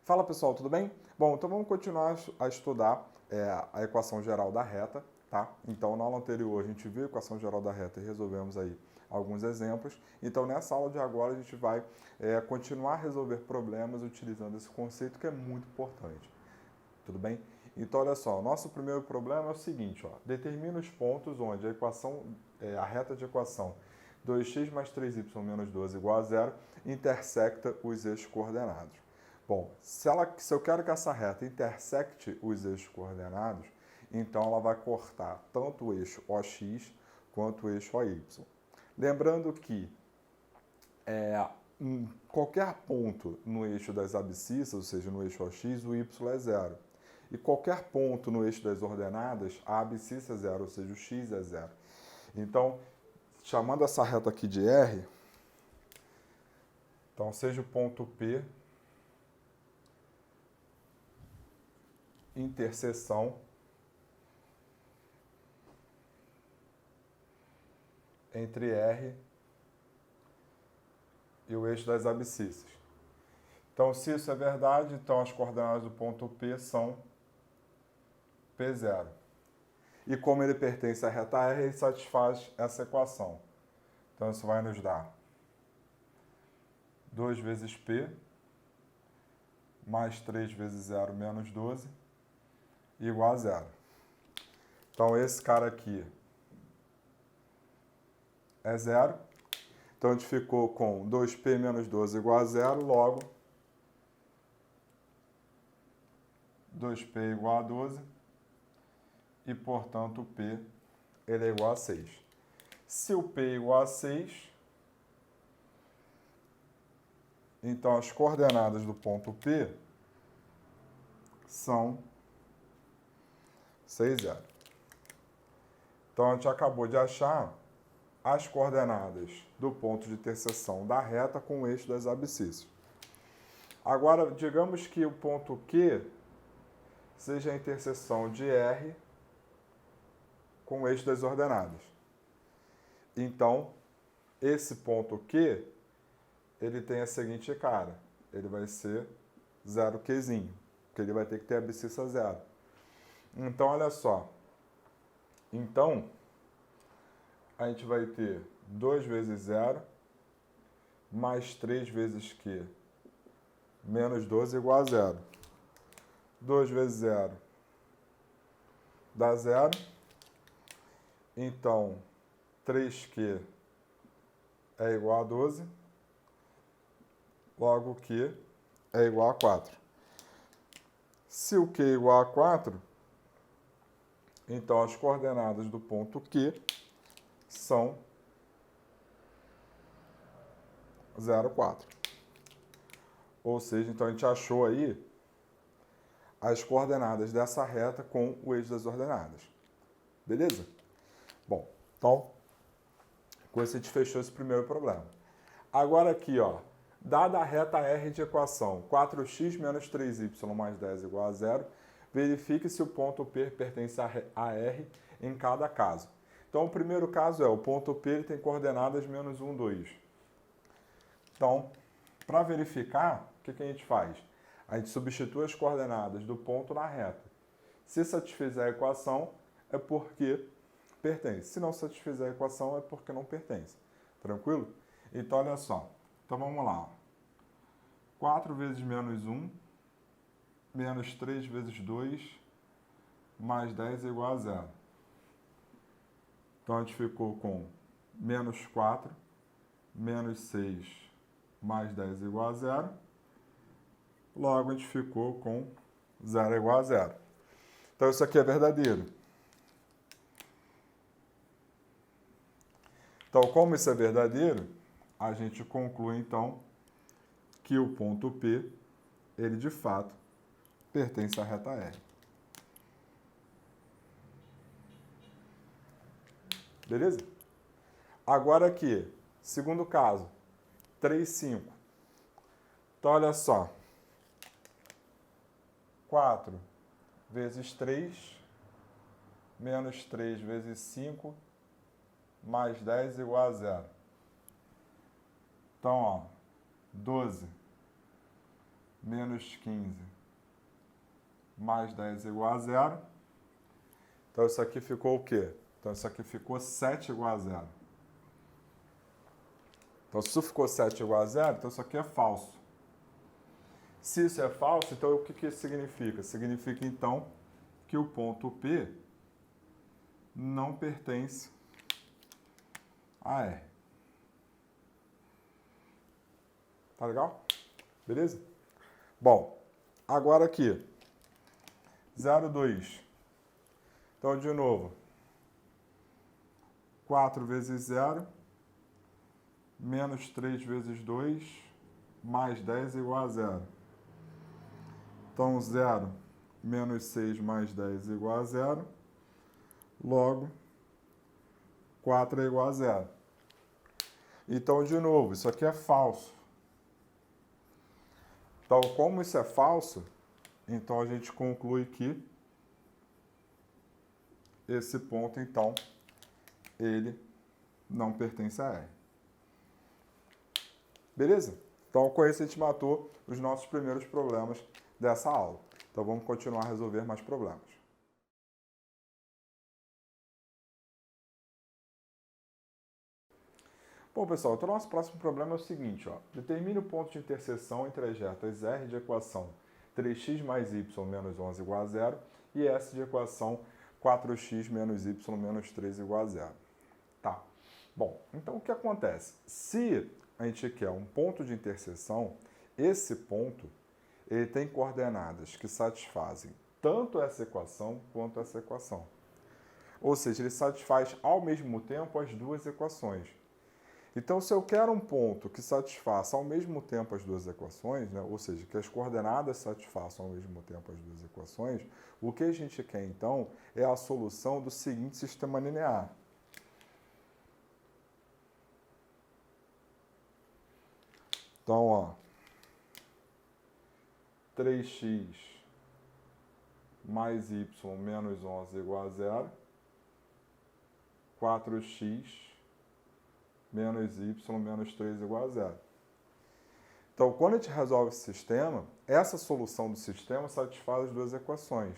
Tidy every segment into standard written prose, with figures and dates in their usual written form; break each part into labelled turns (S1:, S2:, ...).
S1: Fala pessoal, tudo bem? Bom, então vamos continuar a estudar a equação geral da reta, tá? Então na aula anterior a gente viu a equação geral da reta e resolvemos aí alguns exemplos. Então nessa aula de agora a gente vai continuar a resolver problemas utilizando esse conceito que é muito importante. Tudo bem? Então olha só, o nosso primeiro problema é o seguinte, ó, determina os pontos onde a reta de equação 2x mais 3y menos 12 igual a zero intersecta os eixos coordenados. Bom, se eu quero que essa reta intersecte os eixos coordenados, então ela vai cortar tanto o eixo OX quanto o eixo OY. Lembrando que em qualquer ponto no eixo das abscissas, ou seja, no eixo OX, o Y é zero. E qualquer ponto no eixo das ordenadas, a abscissa é zero, ou seja, o X é zero. Então, chamando essa reta aqui de R, então seja o ponto P, interseção entre R e o eixo das abscissas. Então, se isso é verdade, então as coordenadas do ponto P são P0. E como ele pertence à reta R, ele satisfaz essa equação. Então, isso vai nos dar 2 vezes P mais 3 vezes 0 menos 12 igual a zero. Então, esse cara aqui é zero. Então, a gente ficou com 2P menos 12 igual a zero, logo 2P igual a 12 e, portanto, o P ele é igual a 6. Se o P é igual a 6, então as coordenadas do ponto P são 6, 0. Então, a gente acabou de achar as coordenadas do ponto de interseção da reta com o eixo das abscissas. Agora, digamos que o ponto Q seja a interseção de R com o eixo das ordenadas. Então, esse ponto Q, ele tem a seguinte cara, ele vai ser 0Qzinho, porque ele vai ter que ter abscissa 0. Então, olha só. Então, a gente vai ter 2 vezes 0 mais 3 vezes Q menos 12 igual a 0. 2 vezes 0 dá 0. Então, 3Q é igual a 12. Logo, Q é igual a 4. Se o Q é igual a 4, então as coordenadas do ponto Q são 0, 4. Ou seja, então a gente achou aí as coordenadas dessa reta com o eixo das ordenadas. Beleza? Bom, então, com isso a gente fechou esse primeiro problema. Agora aqui, ó, dada a reta R de equação 4x menos 3y mais 10 igual a 0, verifique se o ponto P pertence a R em cada caso. Então, o primeiro caso é o ponto P ele tem coordenadas menos 1, 2. Então, para verificar, o que a gente faz? A gente substitui as coordenadas do ponto na reta. Se satisfizer a equação, é porque pertence. Se não satisfizer a equação, é porque não pertence. Tranquilo? Então, olha só. Então, vamos lá. 4 vezes menos 1, menos 3 vezes 2, mais 10 é igual a 0. Então, a gente ficou com menos 4, menos 6, mais 10 é igual a 0. Logo, a gente ficou com 0 é igual a 0. Então, isso aqui é verdadeiro. Então, como isso é verdadeiro, a gente conclui, então, que o ponto P, ele de fato pertence à reta R. Beleza? Agora aqui, segundo caso, 3, 5. Então, olha só. 4 vezes 3, menos 3 vezes 5, mais 10 igual a 0. Então, ó, 12 menos 15 mais 10 igual a 0. Então, isso aqui ficou o quê? Então, isso aqui ficou 7 igual a 0. Então, se isso ficou 7 igual a 0, então isso aqui é falso. Se isso é falso, então o que isso significa? Significa, então, que o ponto P não pertence a R. Tá legal? Beleza? Bom, agora aqui, 0,2. Então, de novo, 4 vezes 0, menos 3 vezes 2, mais 10 igual a 0. Então, 0 menos 6 mais 10 igual a 0. Logo, 4 é igual a 0. Então, de novo, isso aqui é falso. Então, como isso é falso, então a gente conclui que esse ponto, então, ele não pertence a R. Beleza? Então, com isso a gente matou os nossos primeiros problemas dessa aula. Então, vamos continuar a resolver mais problemas. Bom, pessoal, então o nosso próximo problema é o seguinte, ó. Determine o ponto de interseção entre as retas R de equação 3x mais y menos 11 igual a 0 e S de equação 4x menos y menos 3 igual a 0. Tá. Bom, então o que acontece? Se a gente quer um ponto de interseção, esse ponto ele tem coordenadas que satisfazem tanto essa equação quanto essa equação. Ou seja, ele satisfaz ao mesmo tempo as duas equações. Então, se eu quero um ponto que satisfaça ao mesmo tempo as duas equações, né, ou seja, que as coordenadas satisfaçam ao mesmo tempo as duas equações, o que a gente quer, então, é a solução do seguinte sistema linear. Então, ó, 3x mais y menos 11 igual a 0, 4x menos y menos 3 igual a 0. Então, quando a gente resolve esse sistema, essa solução do sistema satisfaz as duas equações.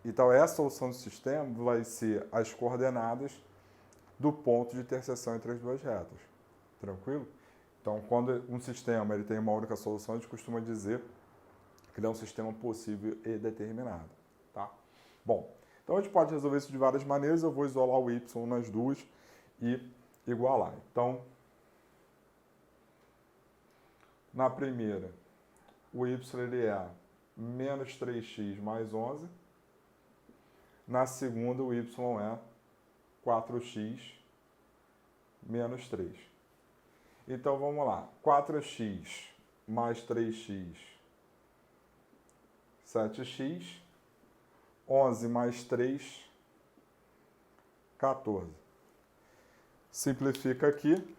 S1: Então, essa solução do sistema vai ser as coordenadas do ponto de interseção entre as duas retas. Tranquilo? Então, quando um sistema ele tem uma única solução, a gente costuma dizer que ele é um sistema possível e determinado. Tá? Bom, então a gente pode resolver isso de várias maneiras. Eu vou isolar o y nas duas e igualar. Então, na primeira, o y ele é menos 3x mais 11. Na segunda, o y é 4x menos 3. Então, vamos lá. 4x mais 3x, 7x. 11 mais 3, 14. Simplifica aqui.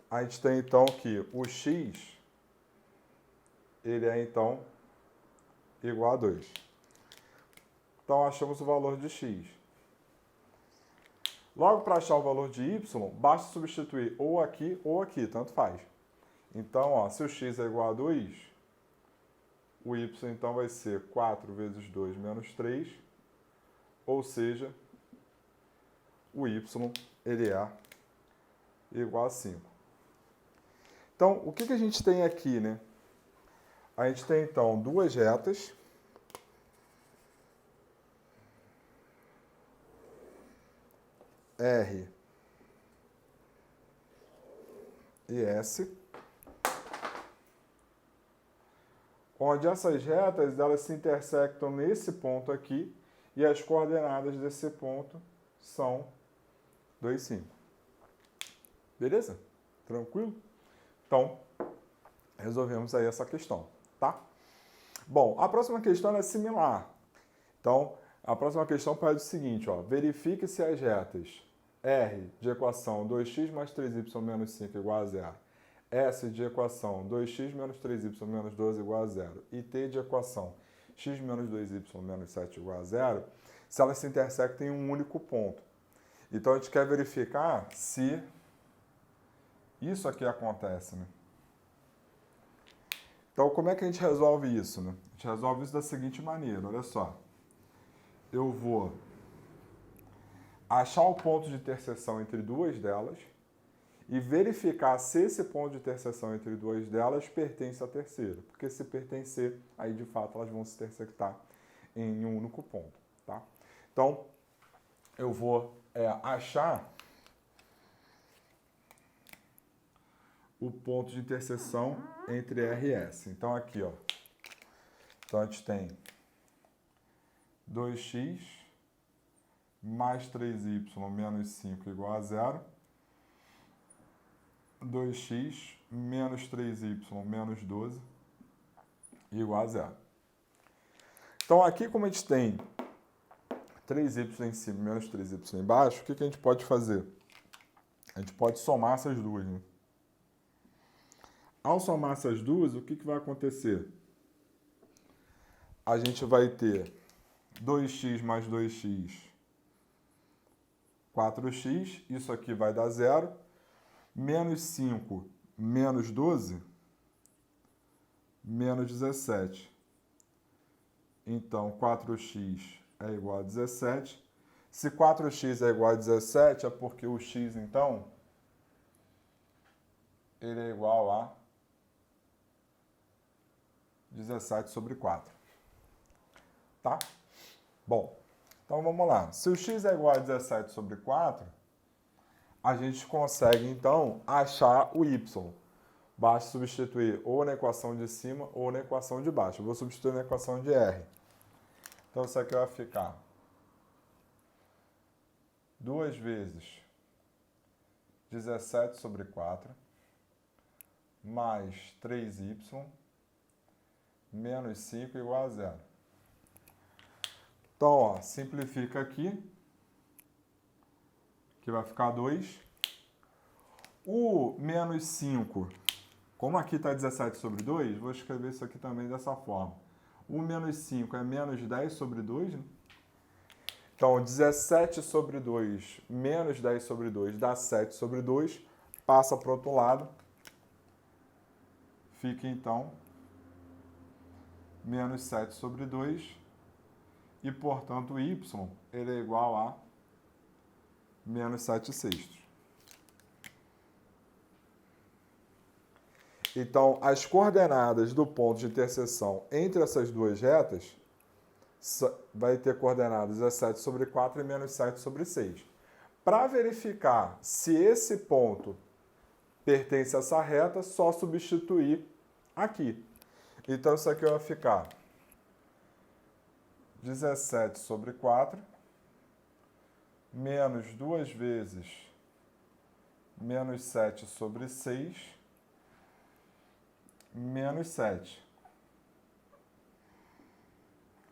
S1: A gente tem, então, que o x, ele é, então, igual a 2. Então, achamos o valor de x. Logo, para achar o valor de y, basta substituir ou aqui, tanto faz. Então, ó, se o x é igual a 2, o y, então, vai ser 4 vezes 2 menos 3, ou seja, o y, ele é igual a 5. Então, o que a gente tem aqui, né? A gente tem, então, duas retas. R e S. Onde essas retas, elas se intersectam nesse ponto aqui e as coordenadas desse ponto são 2, 5. Beleza? Tranquilo? Então, resolvemos aí essa questão, tá? Bom, a próxima questão é similar. Então, a próxima questão pede o seguinte, ó, verifique se as retas R de equação 2x mais 3y menos 5 igual a 0, S de equação 2x menos 3y menos 12 igual a 0 e T de equação x menos 2y menos 7 igual a 0, se elas se intersectam em um único ponto. Então, a gente quer verificar se isso aqui acontece, né? Então, como é que a gente resolve isso, né? A gente resolve isso da seguinte maneira, olha só. Eu vou achar o ponto de interseção entre duas delas e verificar se esse ponto de interseção entre duas delas pertence à terceira. Porque se pertencer, aí de fato elas vão se intersectar em um único ponto, tá? Então, eu vou achar o ponto de interseção entre R e S. Então, aqui, ó. Então, a gente tem 2x mais 3y menos 5 igual a 0. 2x menos 3y menos 12 igual a 0. Então, aqui, como a gente tem 3y em cima menos 3y embaixo, o que a gente pode fazer? A gente pode somar essas duas, né? Ao somar essas duas, o que vai acontecer? A gente vai ter 2x mais 2x, 4x, isso aqui vai dar 0, menos 5 menos 12, menos 17. Então, 4x é igual a 17. Se 4x é igual a 17, é porque o x, então, ele é igual a 17 sobre 4. Tá? Bom, então vamos lá. Se o x é igual a 17 sobre 4, a gente consegue, então, achar o y. Basta substituir ou na equação de cima ou na equação de baixo. Eu vou substituir na equação de R. Então, isso aqui vai ficar 2 vezes 17 sobre 4 mais 3y menos 5 igual a 0. Então, ó, simplifica aqui, que vai ficar 2. O menos 5, como aqui está 17 sobre 2, vou escrever isso aqui também dessa forma. O menos 5 é menos 10 sobre 2, né? Então, 17 sobre 2 menos 10 sobre 2 dá 7 sobre 2, passa para o outro lado, fica então menos 7 sobre 2, e, portanto, o y ele é igual a menos 7 sextos. Então, as coordenadas do ponto de interseção entre essas duas retas vai ter coordenadas 17 sobre 4 e menos 7 sobre 6. Para verificar se esse ponto pertence a essa reta, só substituir aqui. Então, isso aqui vai ficar 17 sobre 4 menos 2 vezes menos 7 sobre 6 menos 7.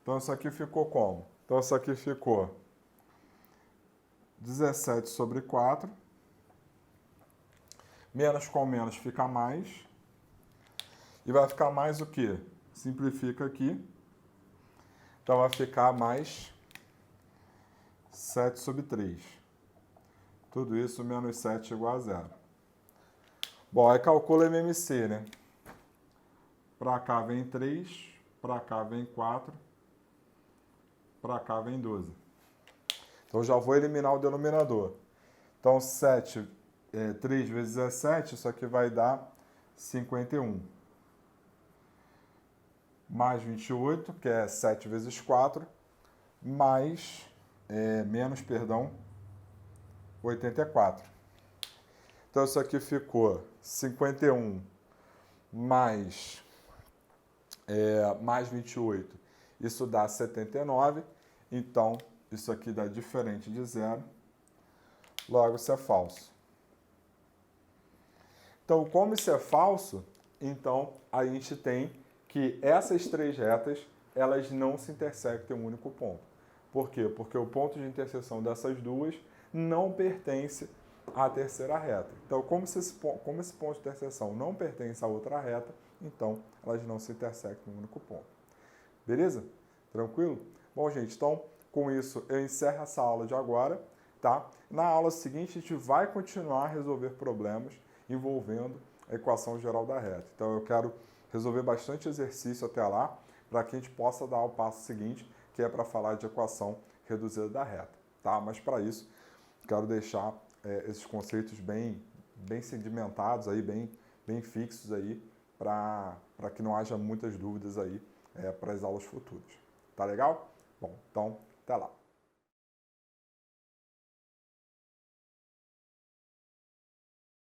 S1: Então, isso aqui ficou como? Então, isso aqui ficou 17 sobre 4. Menos com menos fica mais. E vai ficar mais o quê? Simplifica aqui. Então, vai ficar mais 7 sobre 3. Tudo isso menos 7 igual a 0. Bom, aí calcula MMC, né? Para cá vem 3, para cá vem 4, para cá vem 12. Então, já vou eliminar o denominador. Então, 3 vezes 17, isso aqui vai dar 51. Mais 28, que é 7 vezes 4, mais, menos, 84. Então, isso aqui ficou 51 mais 28, isso dá 79. Então, isso aqui dá diferente de 0, logo isso é falso. Então, como isso é falso, então a gente tem que essas três retas, elas não se intersectam em um único ponto. Por quê? Porque o ponto de interseção dessas duas não pertence à terceira reta. Então, como esse ponto de interseção não pertence a outra reta, então elas não se intersectam em um único ponto. Beleza? Tranquilo? Bom, gente, então com isso eu encerro essa aula de agora, tá? Na aula seguinte a gente vai continuar a resolver problemas envolvendo a equação geral da reta. Então eu quero resolver bastante exercício até lá, para que a gente possa dar o passo seguinte, que é para falar de equação reduzida da reta, tá? Mas para isso, quero deixar esses conceitos bem sedimentados aí, bem fixos aí, para que não haja muitas dúvidas aí para as aulas futuras. Tá legal? Bom, então, até lá.